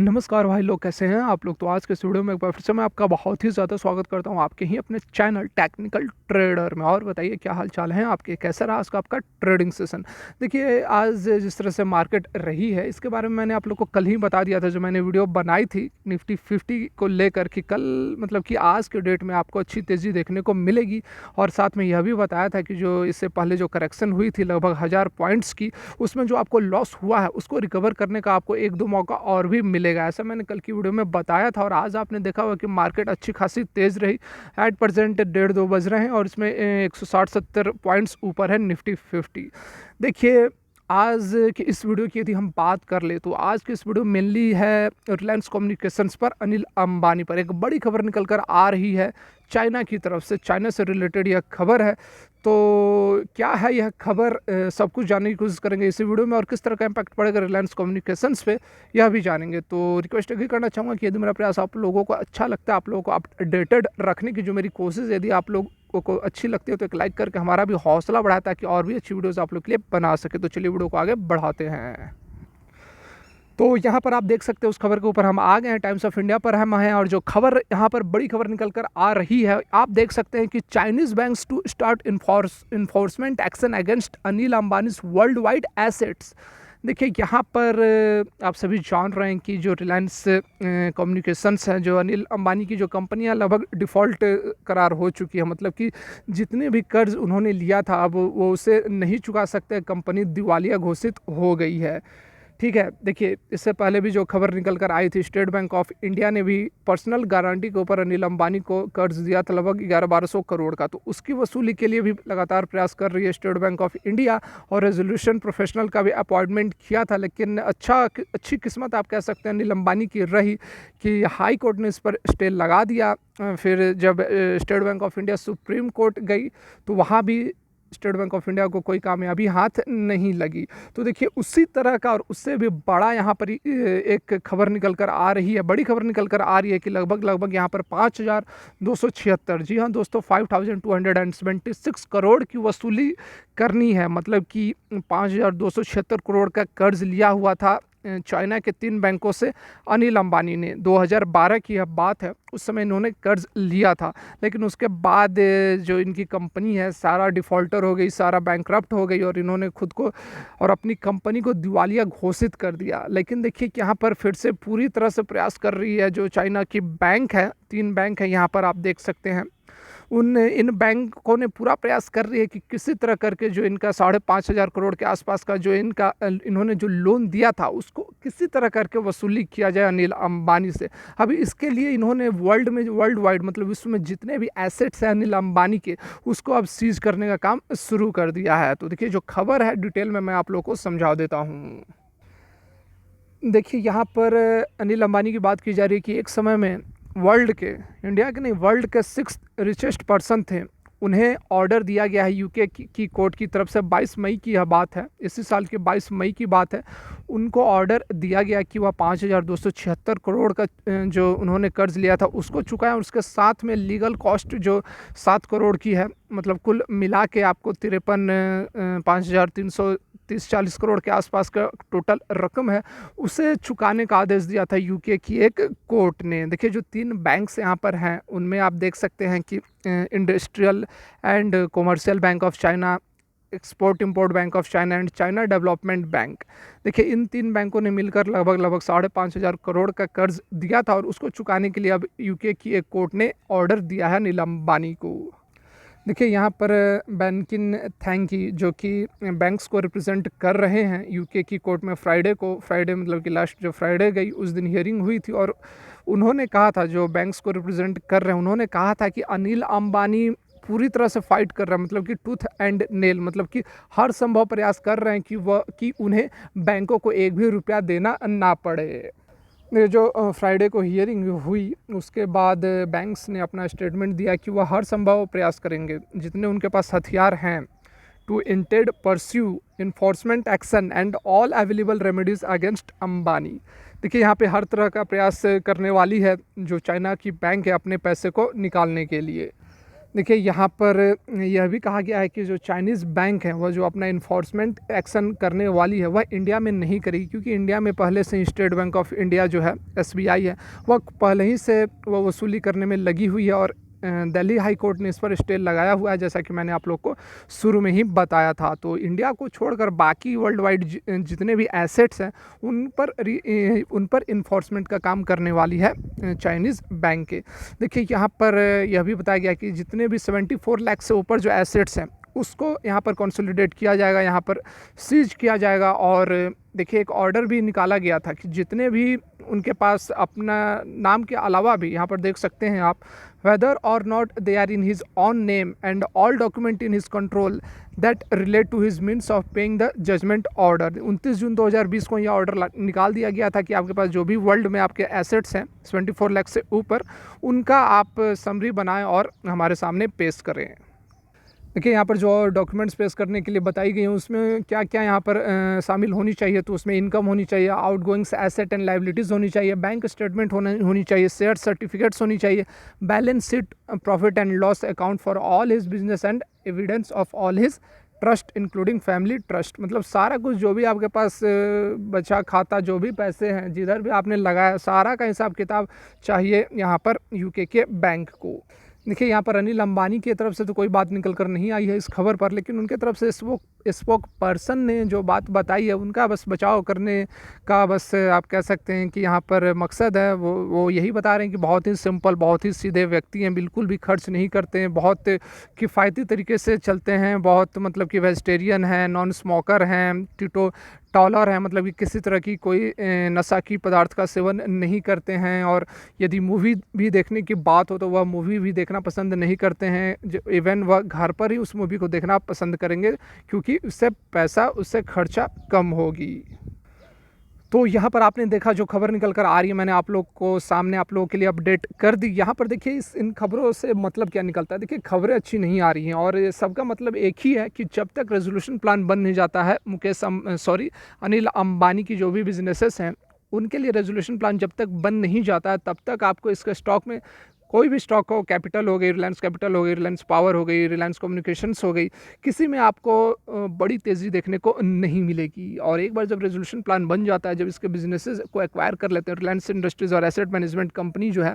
नमस्कार भाई लोग, कैसे हैं आप लोग। तो आज के इस वीडियो में एक बार फिर से मैं आपका बहुत ही ज़्यादा स्वागत करता हूं आपके ही अपने चैनल टेक्निकल ट्रेडर में। और बताइए क्या हाल चाल हैं आपके, कैसा रहा आज का आपका ट्रेडिंग सेशन। देखिए आज जिस तरह से मार्केट रही है इसके बारे में मैंने आप लोग को कल ही बता दिया था, जो मैंने वीडियो बनाई थी निफ्टी 50 को लेकर कि कल मतलब कि आज के डेट में आपको अच्छी तेज़ी देखने को मिलेगी। और साथ में यह भी बताया था कि जो इससे पहले जो करेक्शन हुई थी लगभग 1000 पॉइंट्स की, उसमें जो आपको लॉस हुआ है उसको रिकवर करने का आपको एक दो मौका और भी मिलेगा, ऐसा मैंने कल की वीडियो में बताया था। और आज आपने देखा होगा कि मार्केट अच्छी खासी तेज़ रही। एट परसेंट 1.5-2 बज रहे हैं और इसमें 160-70 पॉइंट्स ऊपर है निफ्टी 50। देखिए आज की इस वीडियो की यदि हम बात कर ले तो आज की इस वीडियो मेनली है रिलायंस कम्युनिकेशंस पर, अनिल अंबानी पर। एक बड़ी खबर निकल कर आ रही है चाइना की तरफ से, चाइना से रिलेटेड यह खबर है। तो क्या है यह खबर, सब कुछ जानने की कोशिश करेंगे इसी वीडियो में। और किस तरह का इम्पैक्ट पड़ेगा रिलायंस कम्युनिकेशंस पे यह भी जानेंगे। तो रिक्वेस्ट यही करना चाहूँगा कि यदि मेरा प्रयास आप लोगों को अच्छा लगता है, आप लोगों को अपडेटेड रखने की जो मेरी कोशिश, यदि आप लोग को अच्छी लगती है तो एक लाइक करके हमारा भी हौसला बढ़ाए ताकि और भी अच्छी वीडियोस आप लोग के लिए बना सके। तो चलिए वीडियो को आगे बढ़ाते हैं। तो यहाँ पर आप देख सकते हैं उस खबर के ऊपर हम आ गए हैं, टाइम्स ऑफ इंडिया पर हम हैं। और जो खबर यहाँ पर बड़ी खबर निकल कर आ रही है, आप देख सकते हैं कि Chinese banks to start enforcement action against Anil Ambani's world wide assets. देखिए यहाँ पर आप सभी जान रहे हैं कि जो रिलायंस कम्युनिकेशंस है, जो अनिल अंबानी की जो कंपनियां लगभग डिफ़ॉल्ट करार हो चुकी है। मतलब कि जितने भी कर्ज उन्होंने लिया था अब वो उसे नहीं चुका सकते, कंपनी दिवालिया घोषित हो गई है। ठीक है, देखिए इससे पहले भी जो खबर निकल कर आई थी, स्टेट बैंक ऑफ इंडिया ने भी पर्सनल गारंटी के ऊपर अनिल अंबानी को कर्ज दिया था लगभग 1100-1200 करोड़ का। तो उसकी वसूली के लिए भी लगातार प्रयास कर रही है स्टेट बैंक ऑफ इंडिया। और रेजोल्यूशन प्रोफेशनल का भी अपॉइंटमेंट किया था, लेकिन अच्छी किस्मत आप कह सकते हैं अनिल अंबानी की रही कि हाई कोर्ट ने इस पर स्टे लगा दिया। फिर जब state bank of India supreme court गई तो वहाँ भी स्टेट बैंक ऑफ इंडिया को कोई कामयाबी हाथ नहीं लगी। तो देखिए उसी तरह का और उससे भी बड़ा यहाँ पर एक खबर निकल कर आ रही है, बड़ी खबर निकल कर आ रही है कि लगभग यहाँ पर 5276, जी हाँ दोस्तों, 5276 करोड़ की वसूली करनी है। मतलब कि 5276 करोड़ का कर्ज लिया हुआ था चाइना के 3 बैंकों से अनिल अंबानी ने। 2012 की यह बात है, उस समय इन्होंने कर्ज लिया था। लेकिन उसके बाद जो इनकी कंपनी है सारा डिफ़ॉल्टर हो गई, सारा बैंकरप्ट हो गई और इन्होंने खुद को और अपनी कंपनी को दिवालिया घोषित कर दिया। लेकिन देखिए कि यहाँ पर फिर से पूरी तरह से प्रयास कर रही है जो चाइना की बैंक है, 3 बैंक है यहाँ पर आप देख सकते हैं। इन बैंकों ने पूरा प्रयास कर रही है कि किसी तरह करके जो इनका 5,500 करोड़ के आसपास का जो इन्होंने जो लोन दिया था उसको किसी तरह करके वसूली किया जाए अनिल अंबानी से। अभी इसके लिए इन्होंने वर्ल्ड वाइड मतलब विश्व में जितने भी एसेट्स हैं अनिल अंबानी के, उसको अब सीज करने का काम शुरू कर दिया है। तो देखिए जो खबर है डिटेल में मैं आप लोगों को समझा देता हूँ। देखिए यहाँ पर अनिल अंबानी की बात की जा रही है कि एक समय में वर्ल्ड के, इंडिया के नहीं, वर्ल्ड के 6th रिचेस्ट पर्सन थे। उन्हें ऑर्डर दिया गया है यूके की कोर्ट की तरफ से। 22 मई की यह बात है, इसी साल के 22 मई की बात है। उनको ऑर्डर दिया गया कि वह 5276 करोड़ का जो उन्होंने कर्ज लिया था उसको चुकाएं। और उसके साथ में लीगल कॉस्ट जो 7 करोड़ की है, मतलब कुल मिला के आपको 53,40 करोड़ के आसपास का टोटल रकम है, उसे चुकाने का आदेश दिया था यूके की एक कोर्ट ने। देखिए जो 3 बैंक्स यहाँ पर हैं उनमें आप देख सकते हैं कि industrial and commercial bank of China, export import bank of China and China development bank. देखिए इन 3 बैंकों ने मिलकर लगभग 5,500 करोड़ का कर्ज दिया था और उसको चुकाने के लिए अब यूके की एक कोर्ट ने ऑर्डर दिया है अनिल अंबानी को। देखिए यहाँ पर बैंकिन थैंकी जो कि बैंक्स को रिप्रेजेंट कर रहे हैं यूके की कोर्ट में, फ्राइडे मतलब कि लास्ट जो फ्राइडे गई उस दिन हियरिंग हुई थी। और उन्होंने कहा था, जो बैंक्स को रिप्रेजेंट कर रहे हैं उन्होंने कहा था कि अनिल अंबानी पूरी तरह से फाइट कर रहा है, मतलब कि टूथ एंड नेल, मतलब कि हर संभव प्रयास कर रहे हैं कि उन्हें बैंकों को एक भी रुपया देना ना पड़े। ये जो फ्राइडे को हियरिंग हुई उसके बाद बैंक्स ने अपना स्टेटमेंट दिया कि वह हर संभव प्रयास करेंगे जितने उनके पास हथियार हैं to intend pursue enforcement action and all available remedies against Ambani. देखिए यहाँ पे हर तरह का प्रयास करने वाली है जो चाइना की बैंक है अपने पैसे को निकालने के लिए। देखिए यहाँ पर यह भी कहा गया है कि जो चाइनीज़ बैंक है वह जो अपना इन्फोर्समेंट एक्शन करने वाली है वह इंडिया में नहीं करेगी, क्योंकि इंडिया में पहले से ही स्टेट बैंक ऑफ इंडिया जो है एसबीआई है वह पहले ही से वह वसूली करने में लगी हुई है, और दिल्ली हाई कोर्ट ने इस पर स्टे लगाया हुआ है, जैसा कि मैंने आप लोग को शुरू में ही बताया था। तो इंडिया को छोड़कर बाकी वर्ल्ड वाइड जितने भी एसेट्स हैं उन पर इन्फोर्समेंट का काम करने वाली है चाइनीज़ बैंक के। देखिए यहाँ पर यह भी बताया गया कि जितने भी 74 लाख से ऊपर जो एसेट्स हैं उसको यहाँ पर कंसोलिडेट किया जाएगा, यहाँ पर सीज किया जाएगा। और देखिए एक ऑर्डर भी निकाला गया था कि जितने भी उनके पास अपना नाम के अलावा भी, यहाँ पर देख सकते हैं आप, whether or not they are in his own name and all document in his control that relate to his means of paying the judgment order. 29 जून 2020 को यह ऑर्डर निकाल दिया गया था कि आपके पास जो भी वर्ल्ड में आपके एसेट्स हैं 74 लाख से ऊपर, उनका आप समरी बनाएं और हमारे सामने पेश करें। देखिए यहाँ पर जो डॉक्यूमेंट्स पेश करने के लिए बताई गई हैं उसमें क्या क्या यहाँ पर शामिल होनी चाहिए, तो उसमें इनकम होनी चाहिए, आउटगोइंग्स एसेट एंड लाइबिलिटीज़ होनी चाहिए, बैंक स्टेटमेंट होनी चाहिए, शेयर सर्टिफिकेट्स होनी चाहिए, balance sheet, profit and loss account for all his business and evidence of all his trust including family trust. मतलब सारा कुछ जो भी आपके पास बचा खाता, जो भी पैसे हैं जिधर भी आपने लगाया, सारा का हिसाब किताब चाहिए यहाँ पर यूके के बैंक को। देखिए यहाँ पर अनिल अंबानी की तरफ से तो कोई बात निकल कर नहीं आई है इस खबर पर, लेकिन उनके तरफ से स्पोक पर्सन ने जो बात बताई है उनका बस बचाव करने का, बस आप कह सकते हैं कि यहाँ पर मकसद है वो यही बता रहे हैं कि बहुत ही सिंपल, बहुत ही सीधे व्यक्ति हैं, बिल्कुल भी खर्च नहीं करते हैं, बहुत किफ़ायती तरीके से चलते हैं, बहुत मतलब कि वेजिटेरियन हैं, नॉन स्मोकर हैं, टीटो टॉलर है, मतलब कि किसी तरह की कोई नशा की पदार्थ का सेवन नहीं करते हैं। और यदि मूवी भी देखने की बात हो तो वह मूवी भी देखना पसंद नहीं करते हैं, इवन वह घर पर ही उस मूवी को देखना पसंद करेंगे, क्योंकि उससे खर्चा कम होगी। तो यहाँ पर आपने देखा जो खबर निकल कर आ रही है, मैंने आप लोग को सामने आप लोगों के लिए अपडेट कर दी। यहाँ पर देखिए इन खबरों से मतलब क्या निकलता है। देखिए खबरें अच्छी नहीं आ रही हैं और सबका मतलब एक ही है कि जब तक रेजोल्यूशन प्लान बन नहीं जाता है, अनिल अंबानी की जो भी बिजनेसेस हैं उनके लिए रेजोल्यूशन प्लान जब तक बन नहीं जाता है तब तक आपको इसका स्टॉक में कोई भी स्टॉक हो, कैपिटल हो गई, रिलायंस कैपिटल हो गई, रिलायंस पावर हो गई, रिलायंस कम्युनिकेशंस हो गई, किसी में आपको बड़ी तेज़ी देखने को नहीं मिलेगी। और एक बार जब रेजोल्यूशन प्लान बन जाता है, जब इसके बिजनेसेस को एक्वायर कर लेते हैं, रिलायंस इंडस्ट्रीज़ और एसेट मैनेजमेंट कंपनी जो है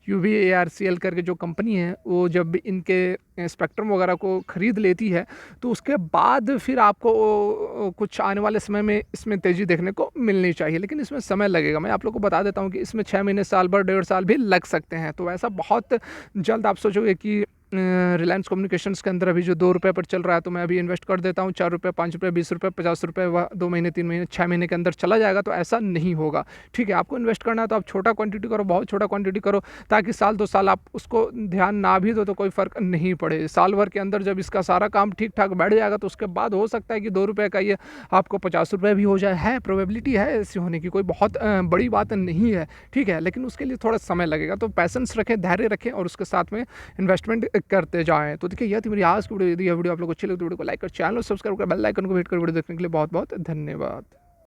UVARCL करके जो कंपनी है, वो जब इनके स्पेक्ट्रम वगैरह को ख़रीद लेती है तो उसके बाद फिर आपको कुछ आने वाले समय में इसमें तेज़ी देखने को मिलनी चाहिए, लेकिन इसमें समय लगेगा। मैं आप लोग को बता देता हूँ कि इसमें 6 महीने, साल भर, 1.5 साल भी लग सकते हैं। तो ऐसा बहुत जल्द आप सोचोगे कि रिलायंस कम्युनिकेशंस के अंदर अभी जो 2 रुपये पर चल रहा है तो मैं अभी इन्वेस्ट कर देता हूँ, 4 रुपये, 5 रुपये, 20 रुपये, 50 रुपये, वह 2 महीने, 3 महीने, 6 महीने के अंदर चला जाएगा, तो ऐसा नहीं होगा। ठीक है, आपको इन्वेस्ट करना है तो आप छोटा क्वांटिटी करो, बहुत छोटा क्वांटिटी करो, ताकि साल 2 साल आप उसको ध्यान ना भी दो तो कोई फ़र्क नहीं पड़े। साल भर के अंदर जब इसका सारा काम ठीक ठाक बैठ जाएगा तो उसके बाद हो सकता है कि 2 रुपये का ये आपको 50 रुपये भी हो जाए। है प्रोबेबिलिटी है ऐसी होने की, कोई बहुत बड़ी बात नहीं है। ठीक है, लेकिन उसके लिए थोड़ा समय लगेगा, तो पैसेंस रखें, धैर्य रखें और उसके साथ में इन्वेस्टमेंट करते जाएँ। तो देखिए यह थी मेरी आज की वीडियो। यदि यह वीडियो आप लोगों को अच्छी लगी तो वीडियो को लाइक कर, चैनल को सब्सक्राइब कर, बेल आइकन को हिट कर वीडियो देखने के लिए बहुत बहुत धन्यवाद।